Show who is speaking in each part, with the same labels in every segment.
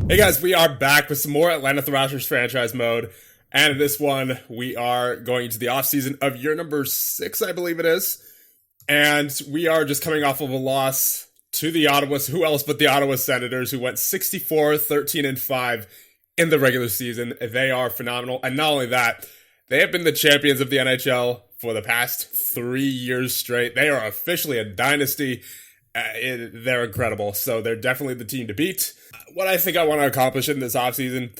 Speaker 1: Hey guys, we are back with some more Atlanta Thrashers franchise mode. And in this one, we are going into the offseason of year number 6, I believe it is. And we are just coming off of a loss to the Ottawa, who else but the Ottawa Senators, who went 64-13-5 in the regular season. They are phenomenal. And not only that, they have been the champions of the NHL for the past 3 years straight. They are officially a dynasty. They're incredible. So they're definitely the team to beat. What I think I want to accomplish in this offseason,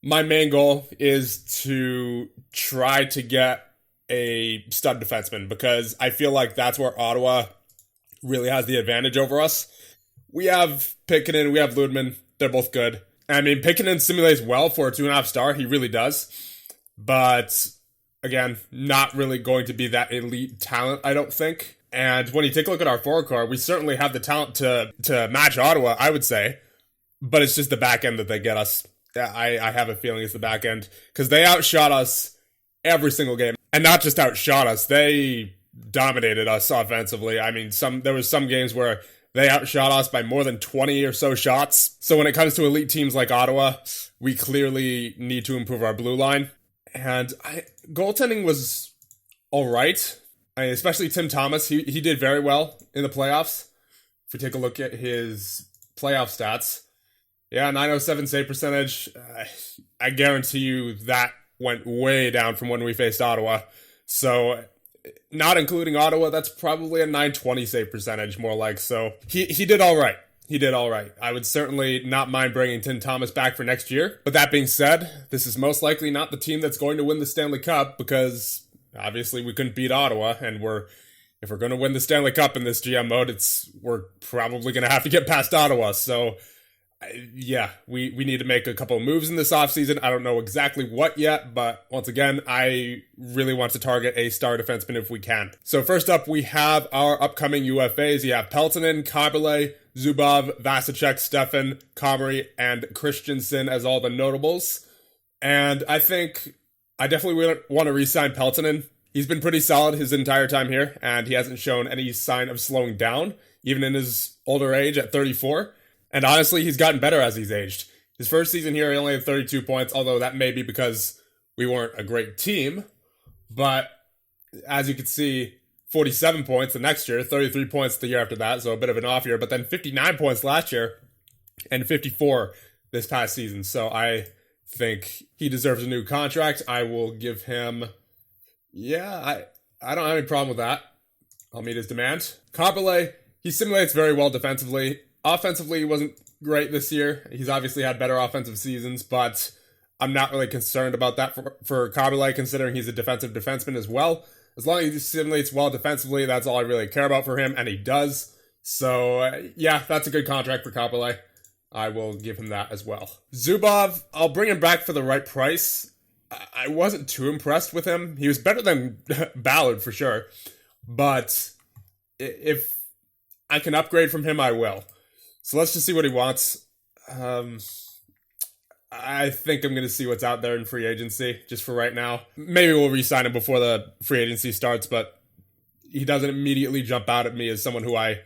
Speaker 1: my main goal is to try to get a stud defenseman, because I feel like that's where Ottawa really has the advantage over us. We have Pickenen, we have Ludman. They're both good. I mean, Pickenen simulates well for a 2.5 star. He really does. But again, not really going to be that elite talent, I don't think. And when you take a look at our forward core, we certainly have the talent to match Ottawa, I would say. But it's just the back end that they get us. I have a feeling it's the back end, because they outshot us every single game. And not just outshot us, they dominated us offensively. I mean, there was some games where they outshot us by more than 20 or so shots. So when it comes to elite teams like Ottawa, we clearly need to improve our blue line. And goaltending was all right. Especially Tim Thomas, he did very well in the playoffs. If we take a look at his playoff stats, yeah, 907 save percentage. I guarantee you that went way down from when we faced Ottawa. So, not including Ottawa, that's probably a 920 save percentage, more like. So, he did all right. He did all right. I would certainly not mind bringing Tim Thomas back for next year. But that being said, this is most likely not the team that's going to win the Stanley Cup, because obviously we couldn't beat Ottawa, and if we're going to win the Stanley Cup in this GM mode, we're probably going to have to get past Ottawa. So, yeah, we need to make a couple of moves in this offseason. I don't know exactly what yet, but once again, I really want to target a star defenseman if we can. So first up, we have our upcoming UFAs. You have Peltonen, Kaberle, Zubov, Vasicek, Stefan, Comrie, and Christensen as all the notables. And I think I definitely want to re-sign Peltonen. He's been pretty solid his entire time here, and he hasn't shown any sign of slowing down, even in his older age at 34. And honestly, he's gotten better as he's aged. His first season here, he only had 32 points, although that may be because we weren't a great team. But as you can see, 47 points the next year, 33 points the year after that, so a bit of an off year. But then 59 points last year, and 54 this past season. So I think he deserves a new contract. I will give him... Yeah, I don't have any problem with that. I'll meet his demand. Kaberle, he simulates very well defensively. Offensively, he wasn't great this year. He's obviously had better offensive seasons, but I'm not really concerned about that for Kaberle, considering he's a defensive defenseman as well. As long as he simulates well defensively, that's all I really care about for him, and he does. So, yeah, that's a good contract for Kaberle. I will give him that as well. Zubov, I'll bring him back for the right price. I wasn't too impressed with him. He was better than Ballard for sure, but if I can upgrade from him, I will. So let's just see what he wants. I think I'm going to see what's out there in free agency, just for right now. Maybe we'll re-sign him before the free agency starts, but he doesn't immediately jump out at me as someone who I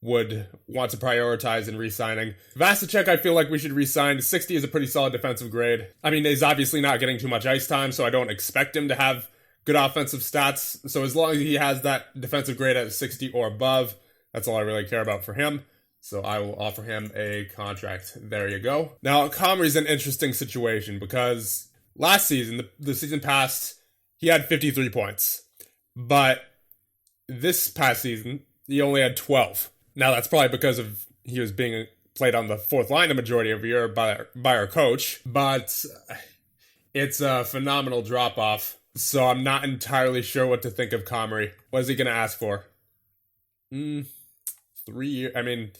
Speaker 1: would want to prioritize in re-signing. Vasicek, I feel like we should re-sign. 60 is a pretty solid defensive grade. I mean, he's obviously not getting too much ice time, so I don't expect him to have good offensive stats. So as long as he has that defensive grade at 60 or above, that's all I really care about for him. So I will offer him a contract. There you go. Now, Comrie's an interesting situation, because last season, the season past, he had 53 points. But this past season, he only had 12. Now, that's probably because of he was being played on the fourth line the majority of the year by our coach. But it's a phenomenal drop-off. So I'm not entirely sure what to think of Comrie. What is he going to ask for? 3 years. I mean,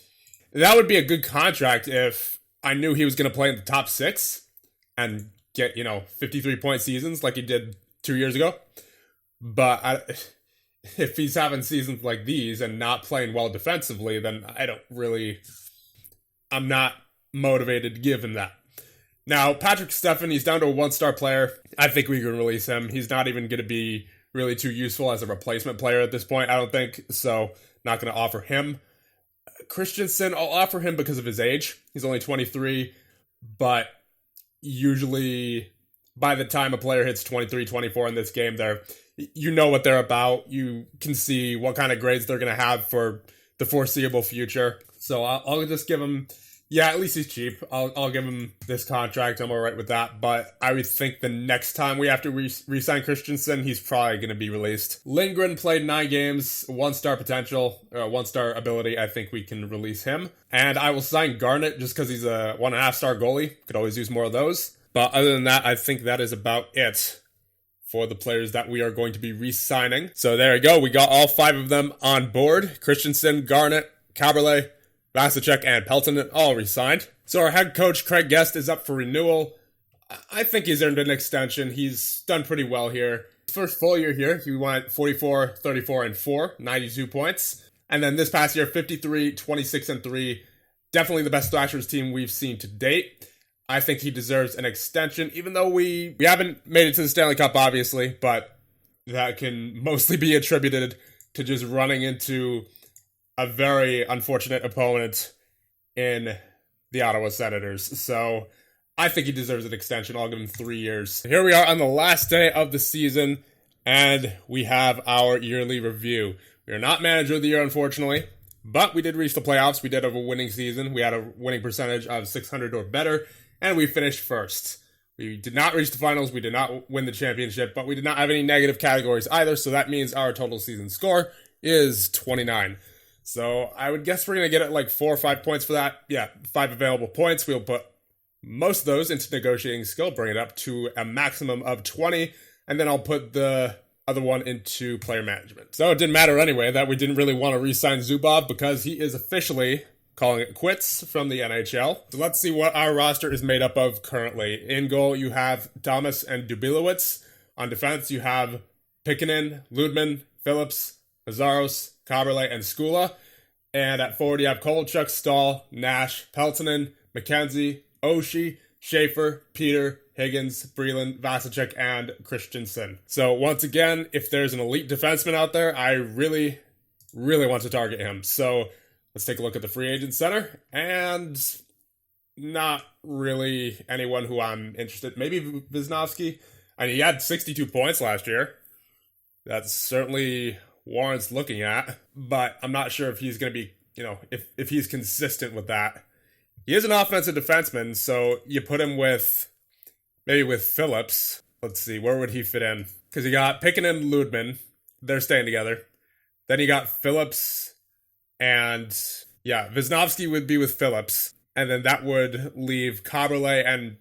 Speaker 1: that would be a good contract if I knew he was going to play in the top 6 and get, 53-point seasons like he did 2 years ago. But if he's having seasons like these and not playing well defensively, then I'm not motivated to give him that. Now, Patrick Stefan, he's down to a 1-star player. I think we can release him. He's not even going to be really too useful as a replacement player at this point, I don't think. So, not going to offer him. Christensen, I'll offer him because of his age. He's only 23. but usually by the time a player hits 23, 24 in this game, you know what they're about. You can see what kind of grades they're going to have for the foreseeable future. So I'll just give him, yeah, at least he's cheap. I'll give him this contract. I'm all right with that. But I would think the next time we have to re-sign Christensen, he's probably going to be released. Lindgren played 9 games, 1-star potential, 1-star ability. I think we can release him. And I will sign Garnett just because he's a 1.5-star goalie. Could always use more of those. But other than that, I think that is about it for the players that we are going to be re-signing. So there we go. We got all 5 of them on board. Christensen, Garnett, Kaberle, Vasicek, and Peltonen all re-signed. So our head coach, Craig Guest, is up for renewal. I think he's earned an extension. He's done pretty well here. His first full year here, he went 44, 34, and 4, 92 points. And then this past year, 53, 26, and 3. Definitely the best Thrashers team we've seen to date. I think he deserves an extension, even though we haven't made it to the Stanley Cup, obviously, but that can mostly be attributed to just running into a very unfortunate opponent in the Ottawa Senators. So I think he deserves an extension. I'll give him 3 years. Here we are on the last day of the season, and we have our yearly review. We are not manager of the year, unfortunately, but we did reach the playoffs. We did have a winning season. We had a winning percentage of .600 or better, and we finished first. We did not reach the finals. We did not win the championship, but we did not have any negative categories either, so that means our total season score is 29. So I would guess we're going to get like 4 or 5 points for that. Yeah, 5 available points. We'll put most of those into negotiating skill, bring it up to a maximum of 20, and then I'll put the other one into player management. So it didn't matter anyway that we didn't really want to re-sign Zubov because he is officially calling it quits from the NHL. So let's see what our roster is made up of currently. In goal, you have Thomas and Dubilowitz. On defense, you have Pikkinen, Ludman, Phillips, Azaros, Kaberle, and Skula. And at forward, you have Kovalchuk, Stahl, Nash, Peltonen, McKenzie, Oshie, Schaefer, Peter, Higgins, Breland, Vasicek, and Christensen. So once again, if there's an elite defenseman out there, I really, really want to target him. So let's take a look at the free agent center, and not really anyone who I'm interested in. Maybe Wisnowski. I mean, he had 62 points last year. That certainly warrants looking at, but I'm not sure if he's going to be, if he's consistent with that. He is an offensive defenseman, so you put him maybe with Phillips. Let's see, where would he fit in? Because you got Pickett and Ludman. They're staying together. Then you got Phillips and, Wisnowski would be with Phillips. And then that would leave Kaberle and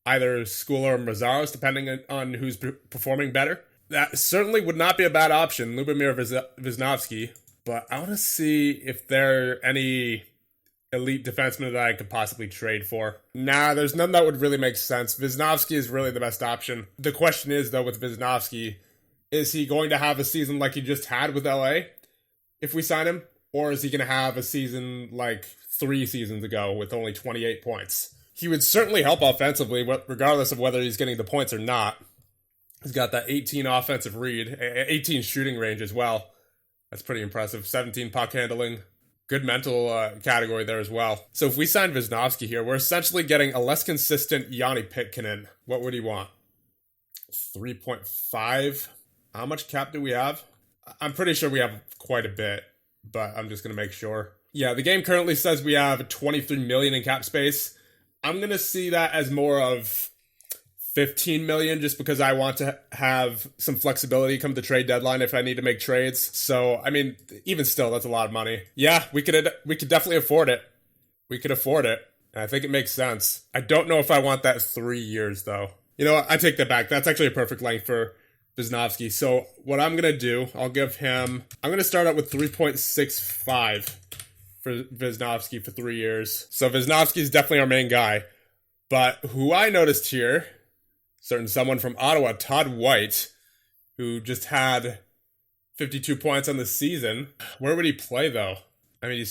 Speaker 1: either Skula or Mazaros, depending on who's performing better. That certainly would not be a bad option, Lubomir Wisnowski. But I want to see if there are any elite defenseman that I could possibly trade for. Nah, there's none that would really make sense. Wisnowski is really the best option. The question is, though, with Wisnowski, is he going to have a season like he just had with LA if we sign him? Or is he going to have a season like 3 seasons ago with only 28 points? He would certainly help offensively, regardless of whether he's getting the points or not. He's got that 18 offensive read, 18 shooting range as well. That's pretty impressive. 17 puck handling. Good mental category there as well. So if we sign Wisnowski here, we're essentially getting a less consistent Yanni Pitkinen. What would he want? 3.5? How much cap do we have? I'm pretty sure we have quite a bit, but I'm just going to make sure. Yeah, the game currently says we have 23 million in cap space. I'm going to see that as more of 15 million just because I want to have some flexibility come the trade deadline if I need to make trades. So, I mean, even still, that's a lot of money. Yeah, we could definitely afford it. We could afford it. And I think it makes sense. I don't know if I want that 3 years, though. You know what? I take that back. That's actually a perfect length for Wisnowski. So what I'm going to do, I'm going to start out with 3.65 for Wisnowski for 3 years. So Wisnowski is definitely our main guy. But who I noticed here, someone from Ottawa, Todd White, who just had 52 points on the season. Where would he play, though? I mean,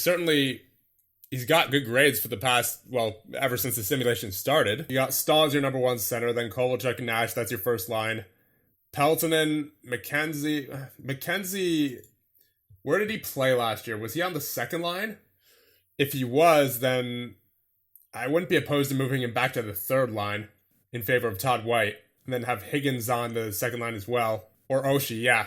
Speaker 1: he's got good grades for the past, ever since the simulation started. You got Stahl as your number 1 center, then Kovalchuk and Nash, that's your first line. Peltonen, McKenzie, where did he play last year? Was he on the second line? If he was, then I wouldn't be opposed to moving him back to the third line in favor of Todd White, and then have Higgins on the second line as well. Or Oshie, yeah.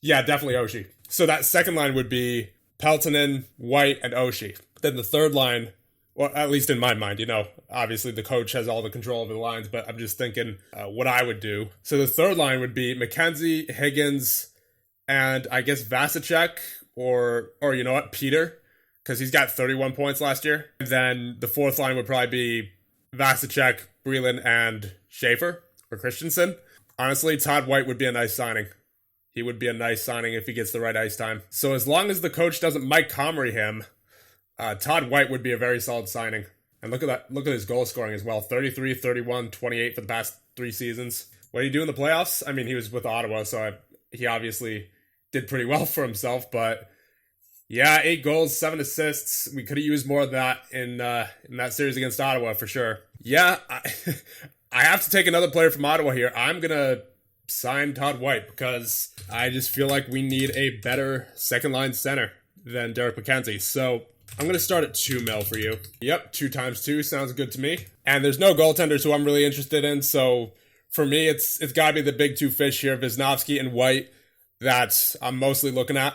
Speaker 1: Yeah, definitely Oshie. So that second line would be Peltonen, White, and Oshie. Then the third line, well, at least in my mind, obviously the coach has all the control over the lines, but I'm just thinking what I would do. So the third line would be McKenzie, Higgins, and I guess Vasicek, or you know what, Peter, because he's got 31 points last year. And then the fourth line would probably be Vasicek, Breland, and Schaefer, or Christensen. Honestly, Todd White would be a nice signing. He would be a nice signing if he gets the right ice time. So as long as the coach doesn't Mike Comrie him, Todd White would be a very solid signing. And look at that. Look at his goal scoring as well. 33, 31, 28 for the past 3 seasons. What did he do in the playoffs? I mean, he was with Ottawa, so he obviously did pretty well for himself. But yeah, 8 goals, 7 assists. We could have used more of that in that series against Ottawa for sure. Yeah, I have to take another player from Ottawa here. I'm going to sign Todd White because I just feel like we need a better second-line center than Derek McKenzie. So I'm going to start at $2 million for you. Yep, 2 times 2 sounds good to me. And there's no goaltenders who I'm really interested in, so for me, it's got to be the big 2 fish here, Wisniewski and White, that I'm mostly looking at.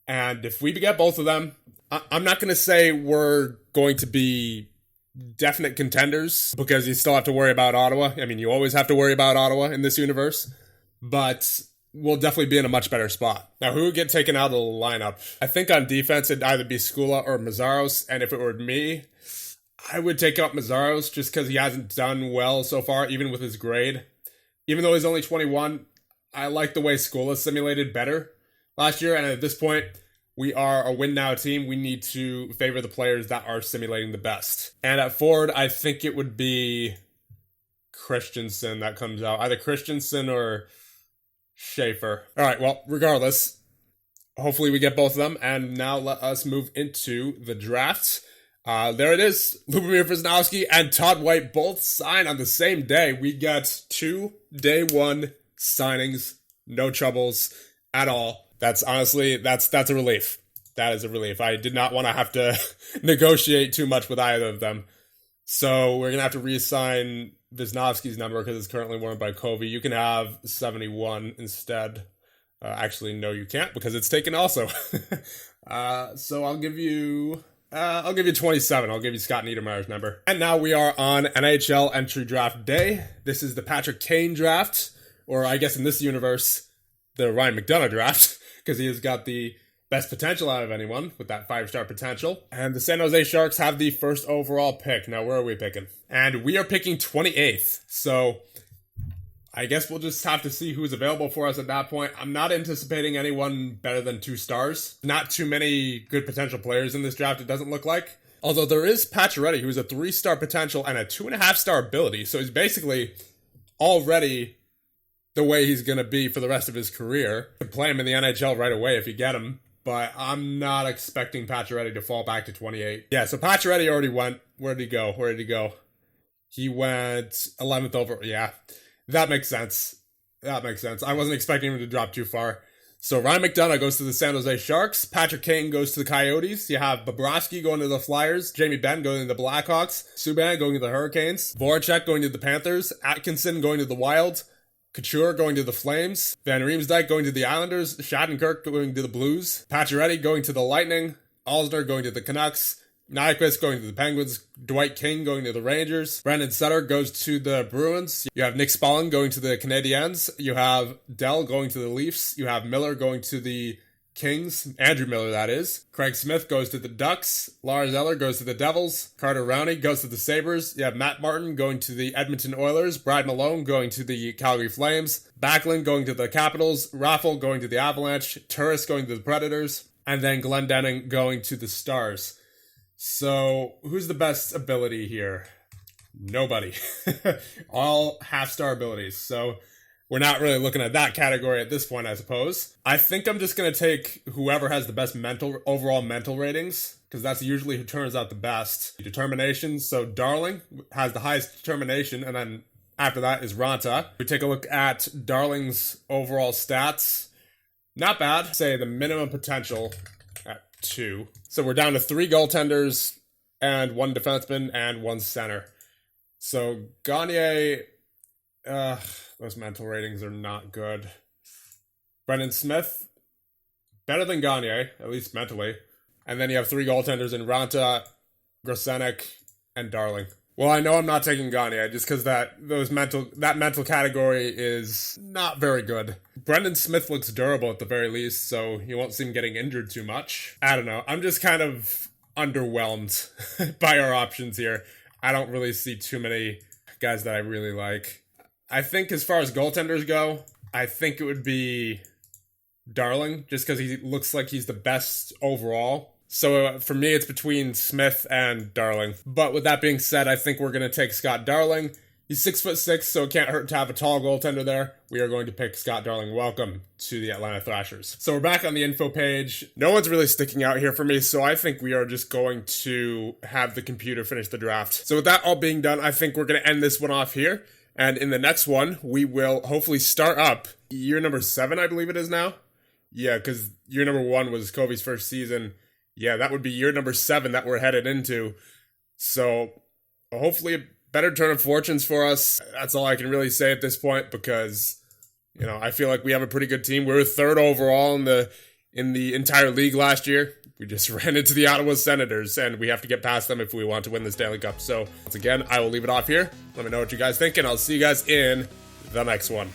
Speaker 1: And if we get both of them, I'm not going to say we're going to be definite contenders because you still have to worry about Ottawa. I mean, you always have to worry about Ottawa in this universe, but we'll definitely be in a much better spot. Now, who would get taken out of the lineup? I think on defense, it'd either be Skula or Mazzaros, and if it were me, I would take out Mazzaros just because he hasn't done well so far, even with his grade. Even though he's only 21, I like the way Skula simulated better last year, and at this point, we are a win-now team. We need to favor the players that are simulating the best. And at forward, I think it would be Christensen that comes out. Either Christensen or Schaefer. All right, well, regardless, hopefully we get both of them. And now let us move into the draft. There it is. Lubomir Wisniewski and Todd White both sign on the same day. We get 2 day 1 signings. No troubles at all. That's honestly, that's a relief. That is a relief. I did not want to have to negotiate too much with either of them. So we're going to have to reassign Wisniewski's number because it's currently worn by Covey. You can have 71 instead. Actually, no, you can't because it's taken also. So I'll give you 27. I'll give you Scott Niedermayer's number. And now we are on NHL Entry Draft Day. This is the Patrick Kane draft, or I guess in this universe, the Ryan McDonagh draft, because he has got the best potential out of anyone with that 5-star potential. And the San Jose Sharks have the first overall pick. Now, where are we picking? And we are picking 28th. So I guess we'll just have to see who's available for us at that point. I'm not anticipating anyone better than 2 stars. Not too many good potential players in this draft, it doesn't look like. Although there is Pacioretty, who's a 3-star potential and a 2.5-star ability. So he's basically already the way he's going to be for the rest of his career. You can play him in the NHL right away if you get him, but I'm not expecting Pacioretty to fall back to 28. Yeah, so Pacioretty already went. Where did he go? He went 11th over. Yeah, that makes sense. I wasn't expecting him to drop too far. So Ryan McDonagh goes to the San Jose Sharks. Patrick Kane goes to the Coyotes. You have Bobrovsky going to the Flyers. Jamie Benn going to the Blackhawks. Subban going to the Hurricanes. Voracek going to the Panthers. Atkinson going to the Wild. Couture going to the Flames, Van Riemsdyk going to the Islanders, Shattenkirk going to the Blues, Pacioretty going to the Lightning, Alsner going to the Canucks, Nyquist going to the Penguins, Dwight King going to the Rangers, Brandon Sutter goes to the Bruins, you have Nick Spallin going to the Canadiens, you have Dell going to the Leafs, you have Miller going to the Kings, Andrew Miller that is. Craig Smith goes to the Ducks. Lars Eller goes to the Devils. Carter Rowney goes to the Sabres. You have Matt Martin going to the Edmonton Oilers. Brad Malone going to the Calgary Flames. Backlund going to the Capitals. Raffle going to the Avalanche. Turris going to the Predators. And then Glendening going to the Stars. So, who's the best ability here? Nobody. All half-star abilities. So we're not really looking at that category at this point, I suppose. I think I'm just going to take whoever has the best overall mental ratings, because that's usually who turns out the best. Determination, so Darling has the highest determination, and then after that is Ranta. We take a look at Darling's overall stats. Not bad. Say the minimum potential at 2. So we're down to 3 goaltenders and 1 defenseman, and 1 center. So Gagne, those mental ratings are not good. Brendan Smith, better than Gagne, at least mentally. And then you have 3 goaltenders in Ranta, Grosenick, and Darling. Well, I know I'm not taking Gagne just because that mental category is not very good. Brendan Smith looks durable at the very least, so you won't see him getting injured too much. I don't know. I'm just kind of underwhelmed by our options here. I don't really see too many guys that I really like. I think as far as goaltenders go, I think it would be Darling, just because he looks like he's the best overall. So for me, it's between Smith and Darling. But with that being said, I think we're going to take Scott Darling. He's 6'6", so it can't hurt to have a tall goaltender there. We are going to pick Scott Darling. Welcome to the Atlanta Thrashers. So we're back on the info page. No one's really sticking out here for me, so I think we are just going to have the computer finish the draft. So with that all being done, I think we're going to end this one off here. And in the next one, we will hopefully start up year number 7, I believe it is now. Yeah, because year number 1 was Kobe's first season. Yeah, that would be year number 7 that we're headed into. So hopefully a better turn of fortunes for us. That's all I can really say at this point because, you know, I feel like we have a pretty good team. We were 3rd overall in the entire league last year. We just ran into the Ottawa Senators, and we have to get past them if we want to win the Stanley Cup. So once again, I will leave it off here. Let me know what you guys think, and I'll see you guys in the next one.